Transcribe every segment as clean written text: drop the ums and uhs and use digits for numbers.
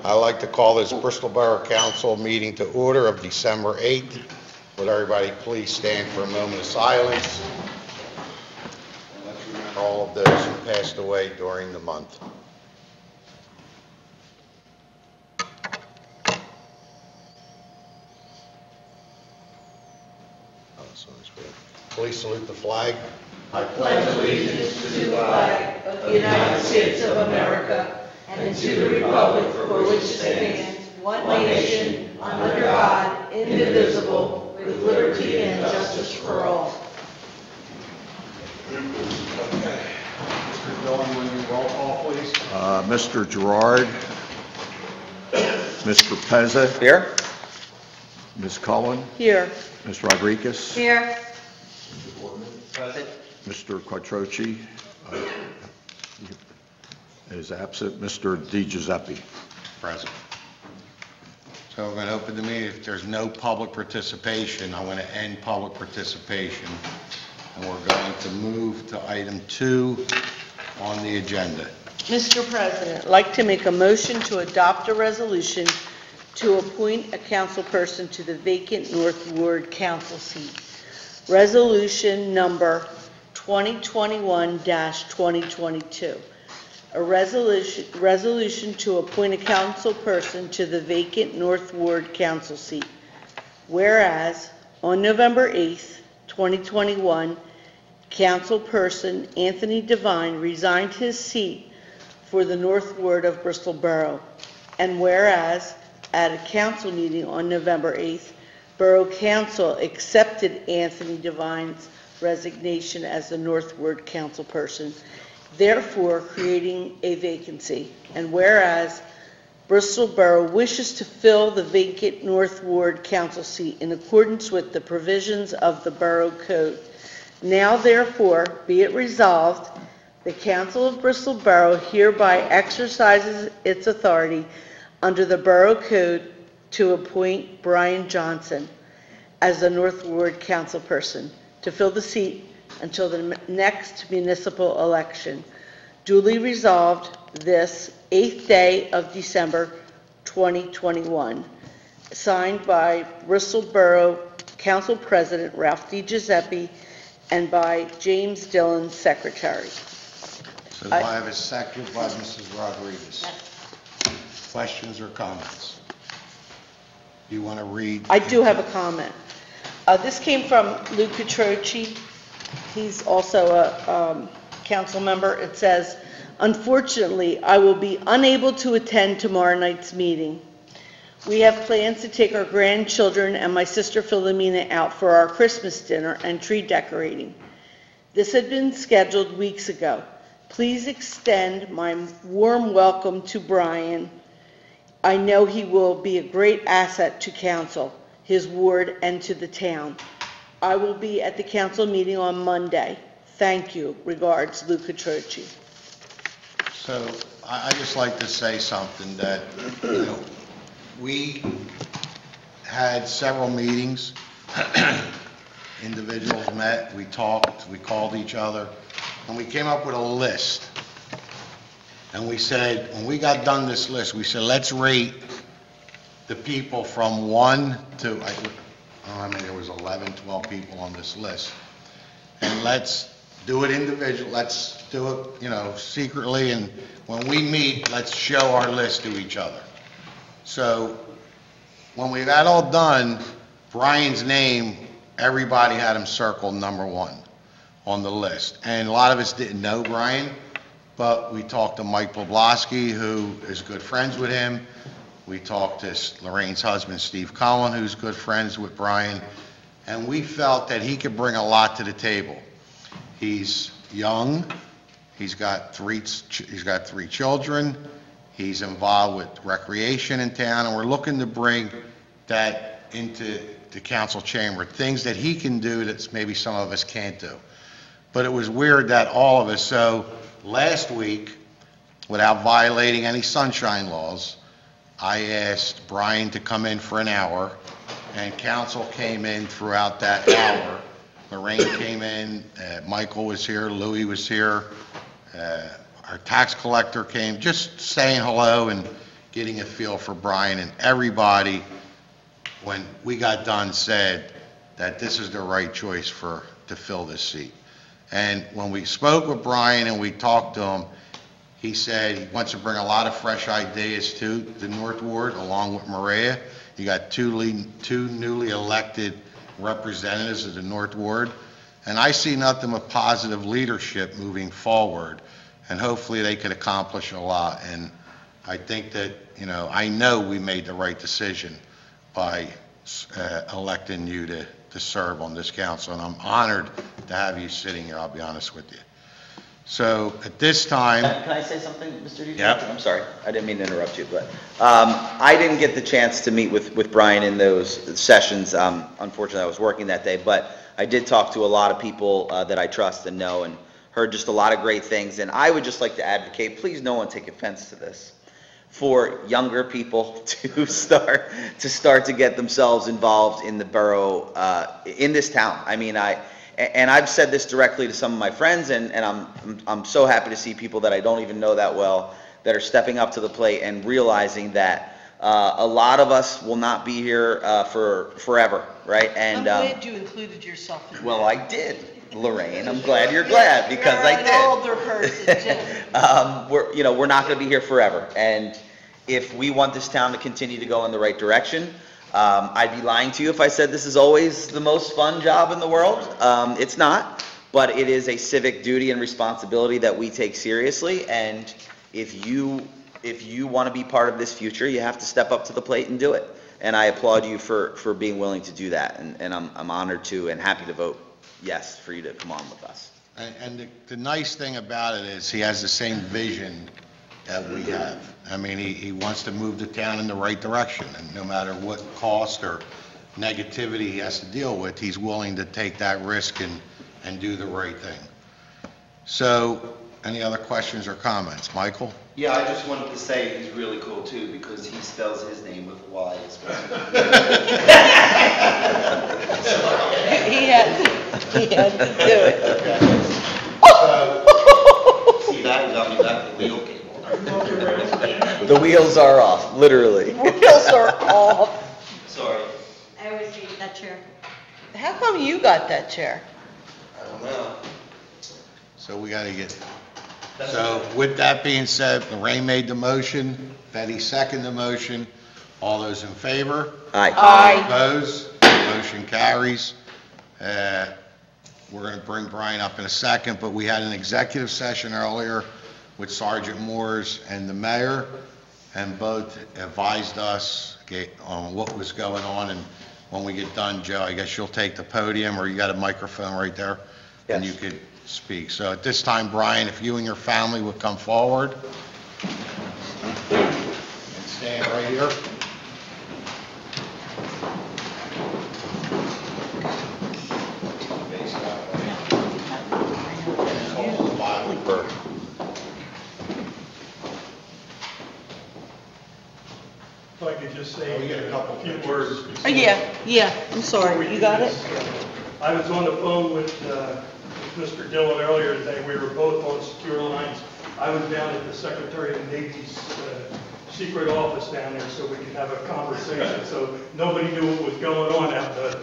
I'd like to call this Bristol Borough Council meeting to order of December 8th. Would everybody please stand for a moment of silence? Let's remember all of those who passed away during the month. Please salute the flag. I pledge allegiance to the flag of the United States of America and to the republic for which it stands, one nation, under God, indivisible, with liberty and justice for all. Okay. Mr. Dillon, will you roll call, please? Mr. Gerard. Mr. Pezza. Here. Ms. Cullen. Here. Ms. Rodriguez. Here. Present. Mr. Quattrochi is absent. Mr. Di Giuseppe. Present. So we're going to open the meeting. If there's no public participation, I'm going to end public participation. And we're going to move to item 2 on the agenda. Mr. President, I'd like to make a motion to adopt a resolution to appoint a council person to the vacant North Ward Council seat. Resolution number 2021-2022. A resolution to appoint a council person to the vacant North Ward Council seat. Whereas on November 8th, 2021, Councilperson Anthony Devine resigned his seat for the North Ward of Bristol Borough. And whereas at a council meeting on November 8th, Borough Council accepted Anthony Devine's resignation as the North Ward councilperson, therefore creating a vacancy. And whereas Bristol Borough wishes to fill the vacant North Ward council seat in accordance with the provisions of the Borough Code. Now therefore be it resolved, the Council of Bristol Borough hereby exercises its authority under the Borough Code to appoint Brian Johnson as the North Ward councilperson to fill the seat until the next municipal election. Duly resolved this 8th day of December 2021. Signed by Bristol Borough Council President Ralph Di Giuseppe and by James Dillon, Secretary. So do I have a second by Mrs. Rodriguez? Questions or comments? You want to read? I do have a comment. This came from Luke Quattrochi. He's also a council member. It says, unfortunately, I will be unable to attend tomorrow night's meeting. We have plans to take our grandchildren and my sister Philomena out for our Christmas dinner and tree decorating. This had been scheduled weeks ago. Please extend my warm welcome to Brian. I know he will be a great asset to council, his ward, and to the town. I will be at the council meeting on Monday. Thank you. Regards, Luke Quattrochi. So I just like to say something that, we had several meetings. Individuals met, we talked, we called each other, and we came up with a list. And we said, when we got done this list, we said, let's rate the people from 1 to, I mean, there was 11, 12 people on this list. And let's do it individually, let's do it, secretly, and when we meet, let's show our list to each other. So when we got all done, Brian's name, everybody had him circled number 1 on the list. And a lot of us didn't know Brian, but we talked to Mike Blabloski, who is good friends with him. We talked to Lorraine's husband, Steve Cullen, who's good friends with Brian. And we felt that he could bring a lot to the table. He's young. He's got three children. He's involved with recreation in town, and we're looking to bring that into the council chamber, things that he can do that maybe some of us can't do. But it was weird that all of us, so last week, without violating any sunshine laws, I asked Brian to come in for an hour, and council came in throughout that hour. Lorraine came in, Michael was here, Louis was here, our tax collector came, just saying hello and getting a feel for Brian, and everybody, when we got done, said that this is the right choice to fill this seat. And when we spoke with Brian and we talked to him, he said he wants to bring a lot of fresh ideas to the North Ward, along with Maria. You got two newly elected representatives of the North Ward, and I see nothing but positive leadership moving forward, and hopefully they could accomplish a lot. And I think that, I know we made the right decision by electing you to serve on this council, and I'm honored to have you sitting here, I'll be honest with you. So at this time... Can I say something, Mr. Duke? Yep. I'm sorry, I didn't mean to interrupt you, but I didn't get the chance to meet with Brian in those sessions. Unfortunately, I was working that day, but I did talk to a lot of people that I trust and know, and heard just a lot of great things. And I would just like to advocate, please no one take offense to this, for younger people to start to get themselves involved in the borough, in this town. I mean, I've said this directly to some of my friends, and I'm so happy to see people that I don't even know that well that are stepping up to the plate and realizing that a lot of us will not be here for forever, right? And I'm glad you included yourself in that. well, I did, Lorraine. I'm glad you're glad, because I did. You're an older person, too. We're not going to be here forever, and if we want this town to continue to go in the right direction, I'd be lying to you if I said this is always the most fun job in the world. It's not, but it is a civic duty and responsibility that we take seriously, and if you want to be part of this future, you have to step up to the plate and do it. And I applaud you for being willing to do that, and I'm honored to and happy to vote yes for you to come on with us. And the nice thing about it is he has the same vision that we have. I mean, he wants to move the town in the right direction, and no matter what cost or negativity he has to deal with, he's willing to take that risk and do the right thing. So, any other questions or comments? Michael? Yeah, I just wanted to say he's really cool too, because he spells his name with Y as well. He had to do it. See, that got me back to the wheel game. The wheels are off, literally. Wheels are off. Sorry. I always hate that chair. How come you got that chair? I don't know. So we got to get... So with that being said, Lorraine made the motion, Betty seconded the motion. All those in favor? Aye. Aye. Opposed? Motion carries. We're going to bring Brian up in a second, but we had an executive session earlier with Sergeant Moores and the mayor, and both advised us on what was going on. And when we get done, Joe, I guess you'll take the podium, or you got a microphone right there? And you Yes. could speak. So at this time, Brian, if you and your family would come forward and stand right here. Hold the Bible for- If I could just say We get a couple few pictures. words. Oh, yeah, I'm sorry, you got it? I was on the phone with Mr. Dillon earlier today. We were both on secure lines. I was down at the Secretary of the Navy's secret office down there so we could have a conversation, so nobody knew what was going on out there.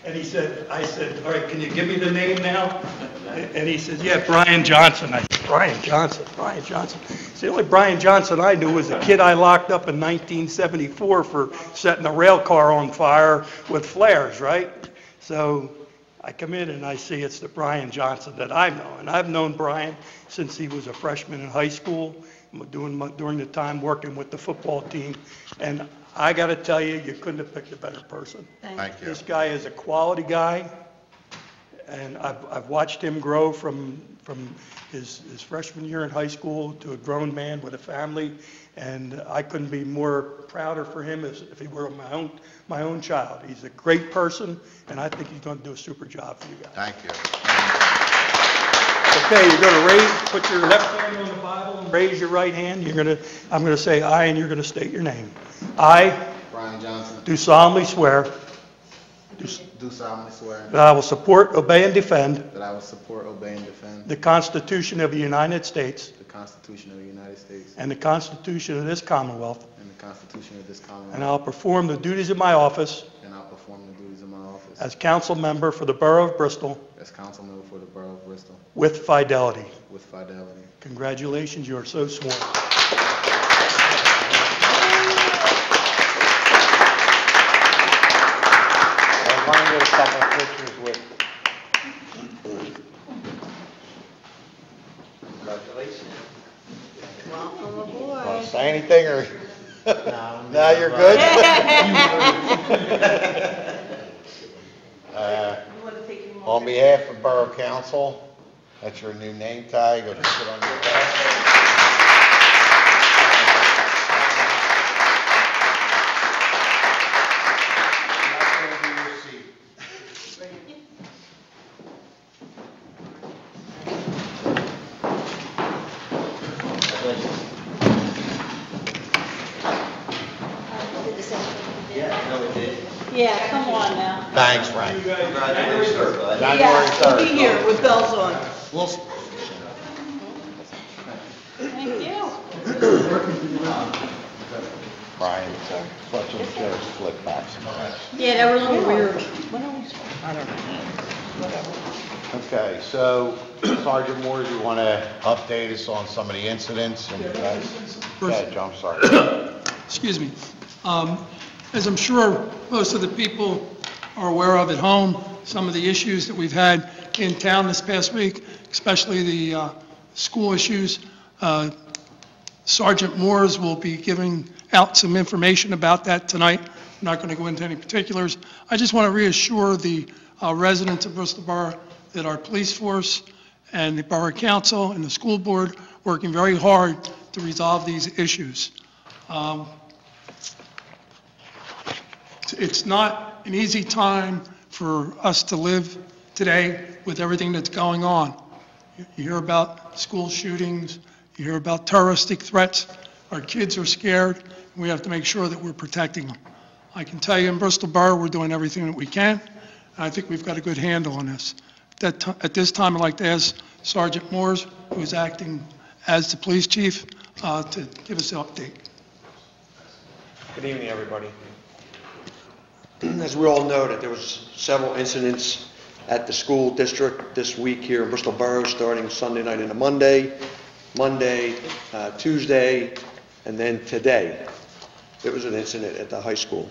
And I said, all right, can you give me the name now? And he says, yeah, Brian Johnson. I said, Brian Johnson. It's the only Brian Johnson I knew was the kid I locked up in 1974 for setting a rail car on fire with flares, right? So I come in and I see it's the Brian Johnson that I know. And I've known Brian since he was a freshman in high school, during the time working with the football team. And I got to tell you, you couldn't have picked a better person. Thank you. This guy is a quality guy, and I've watched him grow from his freshman year in high school to a grown man with a family, and I couldn't be more prouder for him as if he were my own child. He's a great person, and I think he's going to do a super job for you guys. Thank you. Okay, you're going to put your left hand on the Bible and raise your right hand. I'm going to say I, and you're going to state your name. I Brian Johnson, do solemnly swear do solemnly swear that I will support, obey, and defend that I will support, obey, and defend the Constitution of the United States the Constitution of the United States and the Constitution of this Commonwealth, and the Constitution of this and Commonwealth, I'll perform the duties of my office and I'll perform the duties of my office as council member for the Borough of Bristol as council member for the Borough of Bristol with fidelity. with fidelity. Congratulations, you are so sworn. I want to get a couple of pictures with. Congratulations. Welcome Want aboard. to say anything, or? Now you're good? On behalf of Borough Council, that's your new name tag, it'll sit on your desk. That's gonna be your seat. Yeah, no, it did. Yeah, come on now. Thanks, Frank. Congratulations, bud. January Yeah, we'll 3rd. be here with bells on. Thank you. Brian, let them chairs flip back sometimes. Yeah, they were a little weird. Okay, so Sergeant Moore, you want to update us on some of the incidents? And Go ahead, Joe, I'm sorry. Excuse me. As I'm sure most of the people are aware of at home, some of the issues that we've had in town this past week, especially the school issues. Sergeant Moores will be giving out some information about that tonight. I'm not going to go into any particulars. I just want to reassure the residents of Bristol Borough that our police force and the Borough Council and the school board working very hard to resolve these issues. It's not an easy time for us to live today with everything that's going on. You hear about school shootings, you hear about terroristic threats. Our kids are scared, and we have to make sure that we're protecting them. I can tell you in Bristol Borough, we're doing everything that we can, and I think we've got a good handle on this. At this time, I'd like to ask Sergeant Moores, who is acting as the police chief, to give us an update. Good evening, everybody. As we all know, that there was several incidents at the school district this week here in Bristol Borough, starting Sunday night into Monday, Tuesday, and then today. There was an incident at the high school.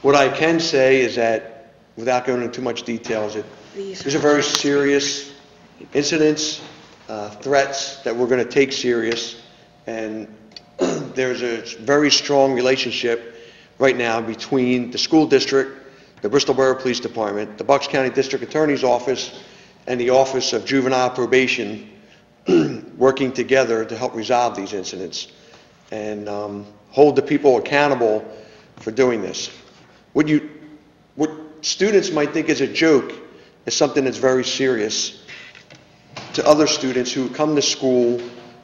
What I can say is that, without going into too much detail, is that these are very serious incidents, threats that we're going to take serious, and there's a very strong relationship right now between the school district, the Bristol Borough Police Department, the Bucks County District Attorney's Office, and the Office of Juvenile Probation working together to help resolve these incidents and hold the people accountable for doing this. What students might think is a joke is something that's very serious to other students who come to school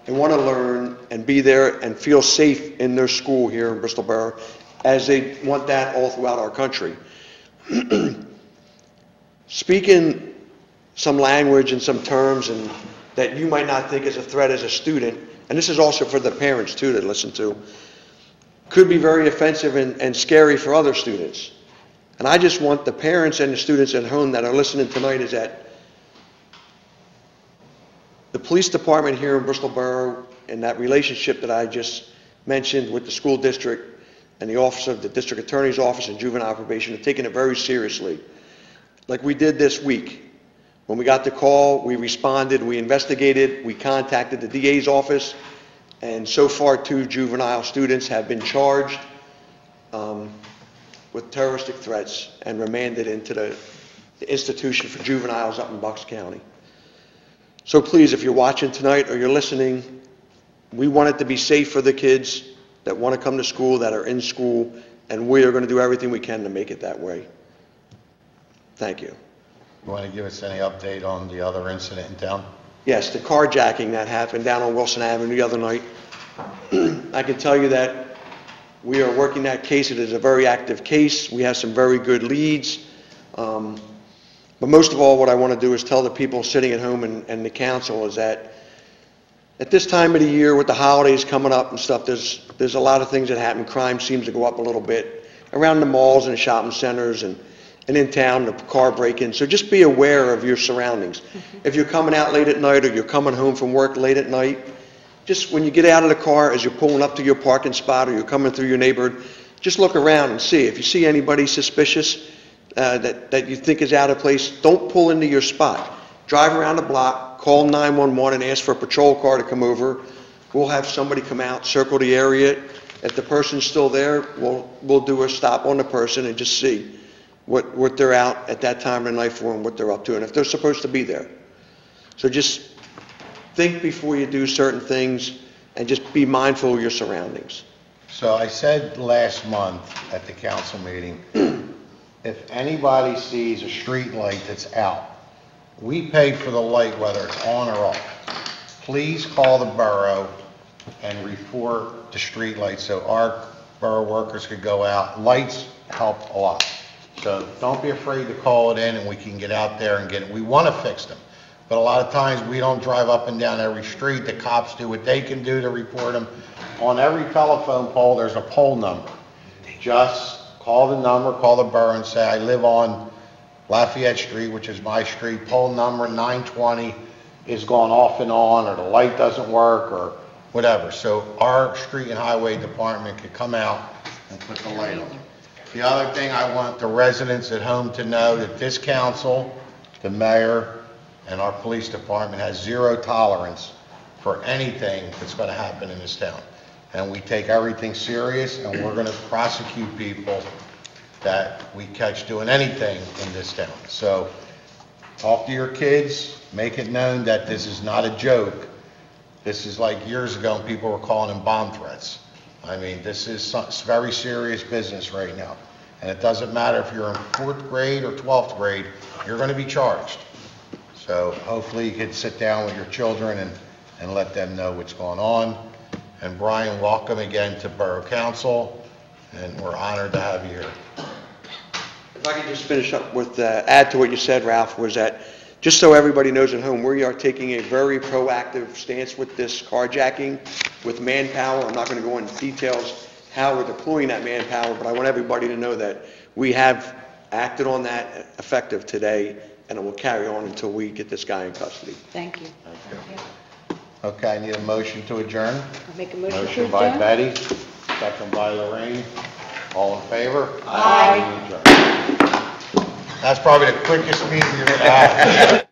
and want to learn and be there and feel safe in their school here in Bristol Borough, as they want that all throughout our country. Speaking some language and some terms and that you might not think is a threat as a student, and this is also for the parents too to listen to, could be very offensive and scary for other students. And I just want the parents and the students at home that are listening tonight is that the police department here in Bristol Borough and that relationship that I just mentioned with the school district and the Office of the District Attorney's Office and Juvenile Probation are taking it very seriously. Like we did this week. When we got the call, we responded, we investigated, we contacted the DA's office, and so far 2 juvenile students have been charged with terroristic threats and remanded into the institution for juveniles up in Bucks County. So please, if you're watching tonight or you're listening, we want it to be safe for the kids that want to come to school, that are in school, and we are going to do everything we can to make it that way. Thank you. You want to give us any update on the other incident in town? Yes, the carjacking that happened down on Wilson Avenue the other night. I can tell you that we are working that case. It is a very active case. We have some very good leads. But most of all, what I want to do is tell the people sitting at home and the council is that at this time of the year with the holidays coming up and stuff, there's a lot of things that happen. Crime seems to go up a little bit around the malls and shopping centers and in town, the car break-ins. So just be aware of your surroundings. If you're coming out late at night or you're coming home from work late at night, just when you get out of the car, as you're pulling up to your parking spot or you're coming through your neighborhood, just look around and see. If you see anybody suspicious that you think is out of place, don't pull into your spot. Drive around the block, call 911 and ask for a patrol car to come over. We'll have somebody come out, circle the area. If the person's still there, we'll do a stop on the person and just see what they're out at that time of the night for and what they're up to, and if they're supposed to be there. So just think before you do certain things and just be mindful of your surroundings. So I said last month at the council meeting, if anybody sees a street light that's out, we pay for the light whether it's on or off. Please call the borough and report the street lights so our borough workers could go out. Lights help a lot. So don't be afraid to call it in and we can get out there and get it. We want to fix them. But a lot of times we don't drive up and down every street. The cops do what they can do to report them. On every telephone pole, there's a pole number. Just call the number, call the borough and say, I live on Lafayette Street, which is my street. Pole number 920 is going off and on, or the light doesn't work, or whatever. So our street and highway department could come out and put the light on. The other thing, I want the residents at home to know that this council, the mayor, and our police department has zero tolerance for anything that's going to happen in this town. And we take everything serious, and we're going to prosecute people that we catch doing anything in this town. So talk to your kids, make it known that this is not a joke. This is like years ago when people were calling them bomb threats. I mean, this is very serious business right now. And it doesn't matter if you're in 4th grade or 12th grade, you're going to be charged. So hopefully you can sit down with your children and let them know what's going on. And Brian, welcome again to Borough Council, and we're honored to have you here. If I could just finish up with, add to what you said, Ralph, was that just so everybody knows at home, we are taking a very proactive stance with this carjacking with manpower. I'm not going to go into details how we're deploying that manpower, but I want everybody to know that we have acted on that effective today, and it will carry on until we get this guy in custody. Thank you. Okay, I need a motion to adjourn. I'll make a motion to Motion by adjourn. Betty, second by Lorraine. All in favor? Aye. That's probably the quickest meeting you're going to have.